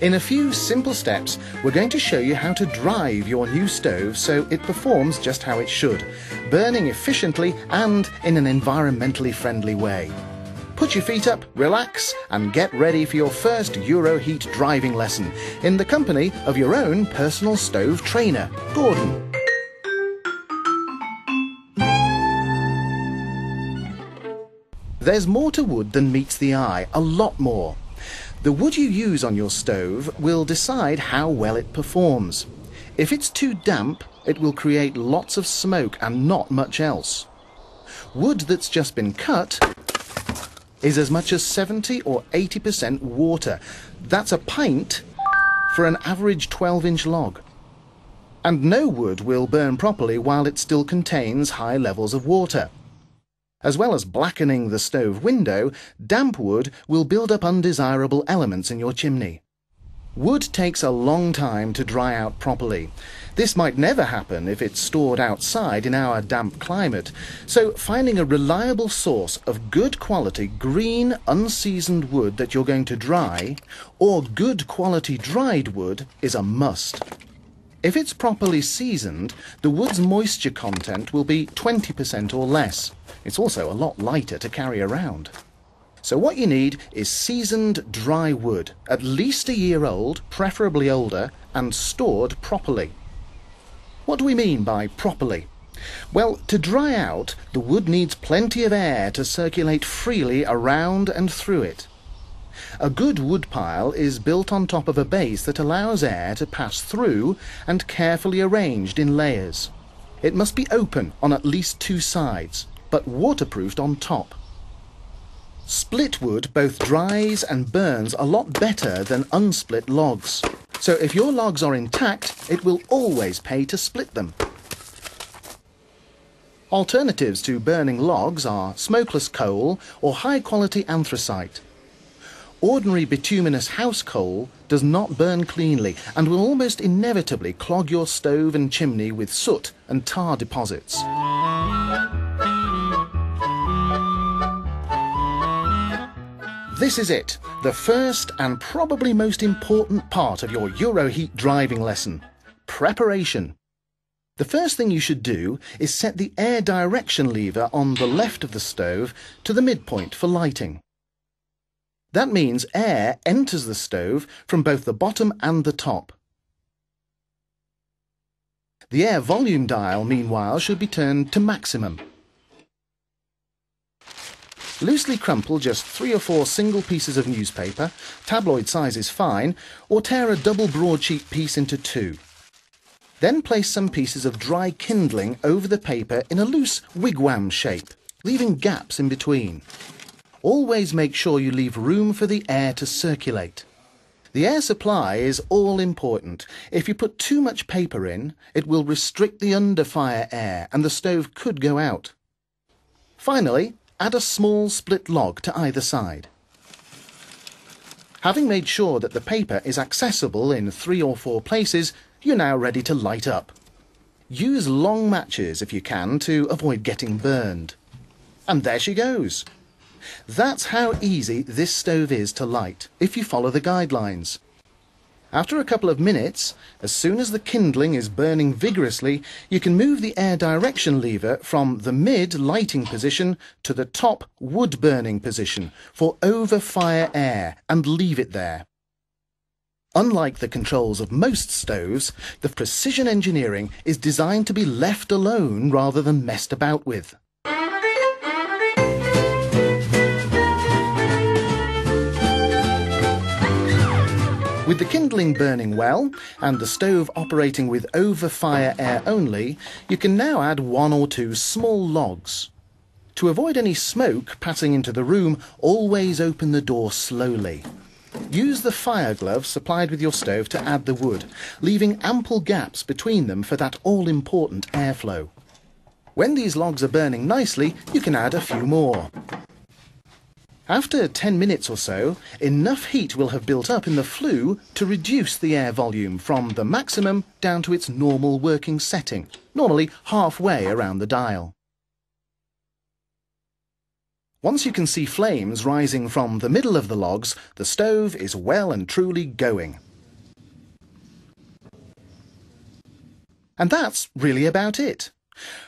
In a few simple steps, we're going to show you how to drive your new stove so it performs just how it should, burning efficiently and in an environmentally friendly way. Put your feet up, relax, and get ready for your first Euroheat driving lesson in the company of your own personal stove trainer, Gordon. There's more to wood than meets the eye, a lot more. The wood you use on your stove will decide how well it performs. If it's too damp, it will create lots of smoke and not much else. Wood that's just been cut is as much as 70 or 80% water. That's a pint for an average 12-inch log. And no wood will burn properly while it still contains high levels of water. As well as blackening the stove window, damp wood will build up undesirable elements in your chimney. Wood takes a long time to dry out properly. This might never happen if it's stored outside in our damp climate, so finding a reliable source of good quality green, unseasoned wood that you're going to dry, or good quality dried wood, is a must. If it's properly seasoned, the wood's moisture content will be 20% or less. It's also a lot lighter to carry around. So what you need is seasoned dry wood, at least a year old, preferably older, and stored properly. What do we mean by properly? Well, to dry out, the wood needs plenty of air to circulate freely around and through it. A good wood pile is built on top of a base that allows air to pass through and carefully arranged in layers. It must be open on at least two sides, but waterproofed on top. Split wood both dries and burns a lot better than unsplit logs. So if your logs are intact, it will always pay to split them. Alternatives to burning logs are smokeless coal or high-quality anthracite. Ordinary bituminous house coal does not burn cleanly and will almost inevitably clog your stove and chimney with soot and tar deposits. This is it, the first and probably most important part of your Euroheat driving lesson: preparation. The first thing you should do is set the air direction lever on the left of the stove to the midpoint for lighting. That means air enters the stove from both the bottom and the top. The air volume dial, meanwhile, should be turned to maximum. Loosely crumple just 3 or 4 single pieces of newspaper, tabloid size is fine, or tear a double broadsheet piece into 2. Then place some pieces of dry kindling over the paper in a loose wigwam shape, leaving gaps in between. Always make sure you leave room for the air to circulate. The air supply is all important. If you put too much paper in, it will restrict the under-fire air and the stove could go out. Finally, add a small split log to either side. Having made sure that the paper is accessible in 3 or 4 places, you're now ready to light up. Use long matches if you can to avoid getting burned. And there she goes. That's how easy this stove is to light, if you follow the guidelines. After a couple of minutes, as soon as the kindling is burning vigorously, you can move the air direction lever from the mid lighting position to the top wood burning position for over-fire air and leave it there. Unlike the controls of most stoves, the precision engineering is designed to be left alone rather than messed about with. With the kindling burning well and the stove operating with over-fire air only, you can now add 1 or 2 small logs. To avoid any smoke passing into the room, always open the door slowly. Use the fire glove supplied with your stove to add the wood, leaving ample gaps between them for that all-important airflow. When these logs are burning nicely, you can add a few more. After 10 minutes or so, enough heat will have built up in the flue to reduce the air volume from the maximum down to its normal working setting, normally halfway around the dial. Once you can see flames rising from the middle of the logs, the stove is well and truly going. And that's really about it.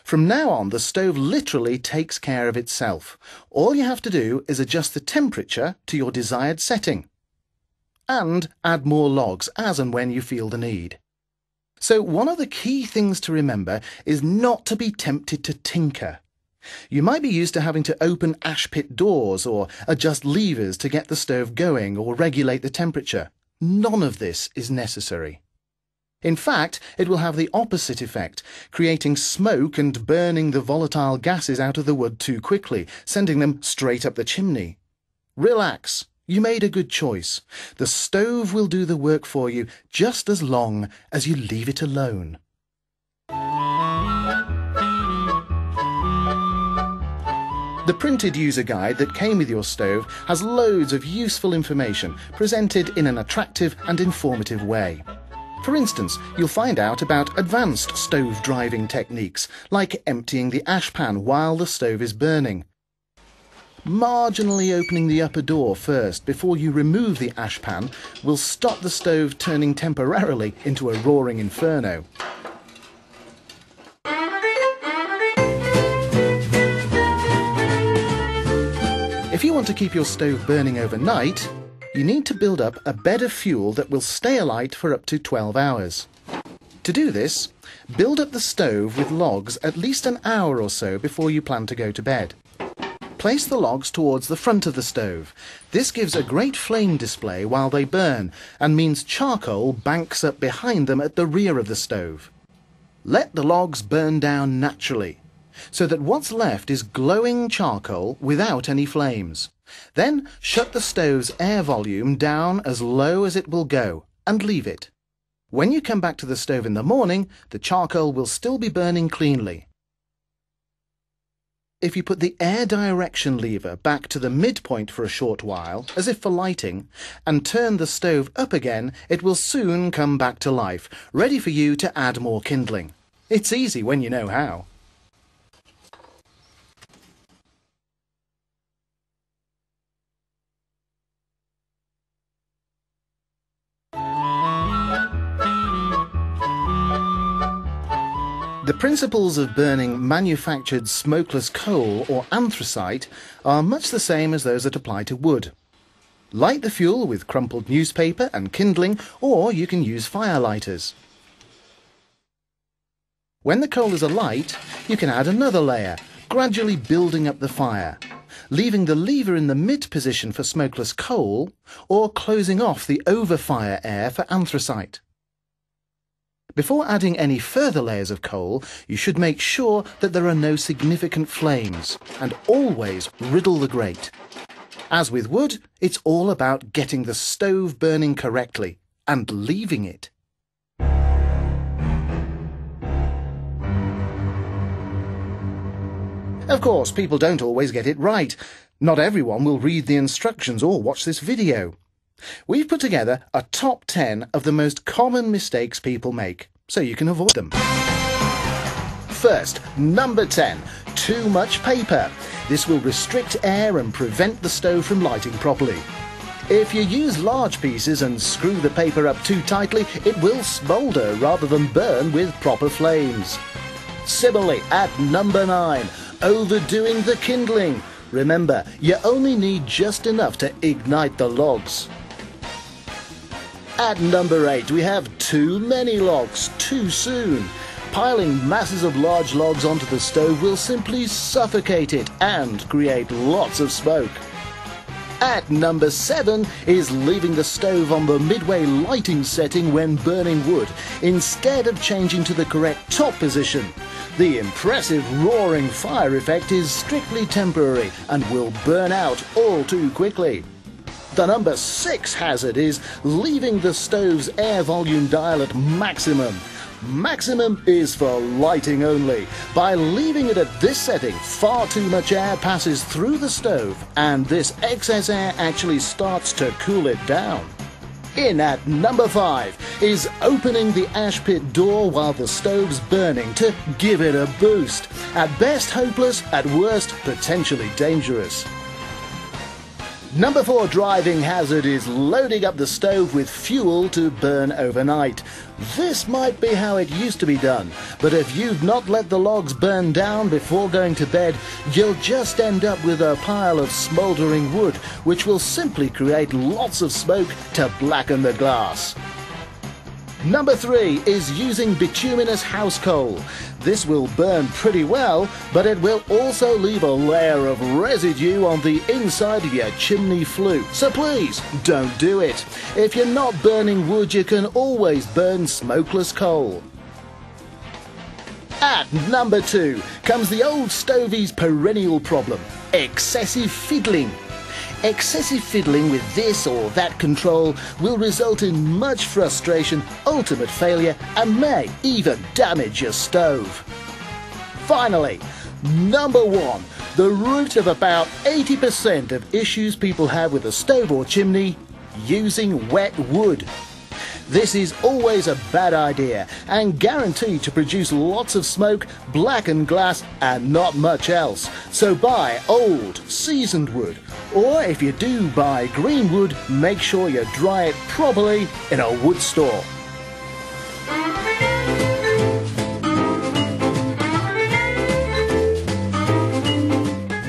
From now on, the stove literally takes care of itself. All you have to do is adjust the temperature to your desired setting. And add more logs as and when you feel the need. So one of the key things to remember is not to be tempted to tinker. You might be used to having to open ash pit doors or adjust levers to get the stove going or regulate the temperature. None of this is necessary. In fact, it will have the opposite effect, creating smoke and burning the volatile gases out of the wood too quickly, sending them straight up the chimney. Relax. You made a good choice. The stove will do the work for you just as long as you leave it alone. The printed user guide that came with your stove has loads of useful information presented in an attractive and informative way. For instance, you'll find out about advanced stove driving techniques, like emptying the ash pan while the stove is burning. Marginally opening the upper door first before you remove the ash pan will stop the stove turning temporarily into a roaring inferno. If you want to keep your stove burning overnight, you need to build up a bed of fuel that will stay alight for up to 12 hours. To do this, build up the stove with logs at least an hour or so before you plan to go to bed. Place the logs towards the front of the stove. This gives a great flame display while they burn and means charcoal banks up behind them at the rear of the stove. Let the logs burn down naturally, so that what's left is glowing charcoal without any flames. Then shut the stove's air volume down as low as it will go and leave it. When you come back to the stove in the morning, the charcoal will still be burning cleanly. If you put the air direction lever back to the midpoint for a short while, as if for lighting, and turn the stove up again, it will soon come back to life, ready for you to add more kindling. It's easy when you know how. The principles of burning manufactured smokeless coal or anthracite are much the same as those that apply to wood. Light the fuel with crumpled newspaper and kindling, or you can use fire lighters. When the coal is alight, you can add another layer, gradually building up the fire, leaving the lever in the mid position for smokeless coal, or closing off the overfire air for anthracite. Before adding any further layers of coal, you should make sure that there are no significant flames, and always riddle the grate. As with wood, it's all about getting the stove burning correctly and leaving it. Of course, people don't always get it right. Not everyone will read the instructions or watch this video. We've put together a top 10 of the most common mistakes people make, so you can avoid them. First, number 10, too much paper. This will restrict air and prevent the stove from lighting properly. If you use large pieces and screw the paper up too tightly, it will smoulder rather than burn with proper flames. Similarly, at number 9, overdoing the kindling. Remember, you only need just enough to ignite the logs. At number 8, we have too many logs too soon. Piling masses of large logs onto the stove will simply suffocate it and create lots of smoke. At number 7 is leaving the stove on the midway lighting setting when burning wood, instead of changing to the correct top position. The impressive roaring fire effect is strictly temporary and will burn out all too quickly. The number 6 hazard is leaving the stove's air volume dial at maximum. Maximum is for lighting only. By leaving it at this setting, far too much air passes through the stove, and this excess air actually starts to cool it down. In at number 5 is opening the ash pit door while the stove's burning to give it a boost. At best hopeless, at worst potentially dangerous. Number 4 driving hazard is loading up the stove with fuel to burn overnight. This might be how it used to be done, but if you've not let the logs burn down before going to bed, you'll just end up with a pile of smouldering wood, which will simply create lots of smoke to blacken the glass. Number 3 is using bituminous house coal. This will burn pretty well, but it will also leave a layer of residue on the inside of your chimney flue. So please, don't do it. If you're not burning wood, you can always burn smokeless coal. At number 2 comes the old stovey's perennial problem: excessive fiddling. Excessive fiddling with this or that control will result in much frustration, ultimate failure, and may even damage your stove. Finally, number 1, the root of about 80% of issues people have with a stove or chimney: using wet wood. This is always a bad idea and guaranteed to produce lots of smoke, blacken glass, and not much else. So buy old, seasoned wood, or if you do buy green wood, make sure you dry it properly in a wood store.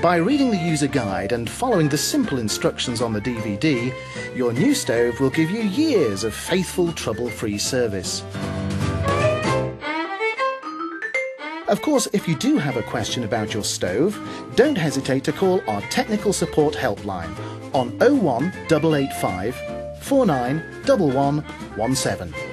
By reading the user guide and following the simple instructions on the DVD, your new stove will give you years of faithful, trouble-free service. Of course, if you do have a question about your stove, don't hesitate to call our technical support helpline on 01885 491117.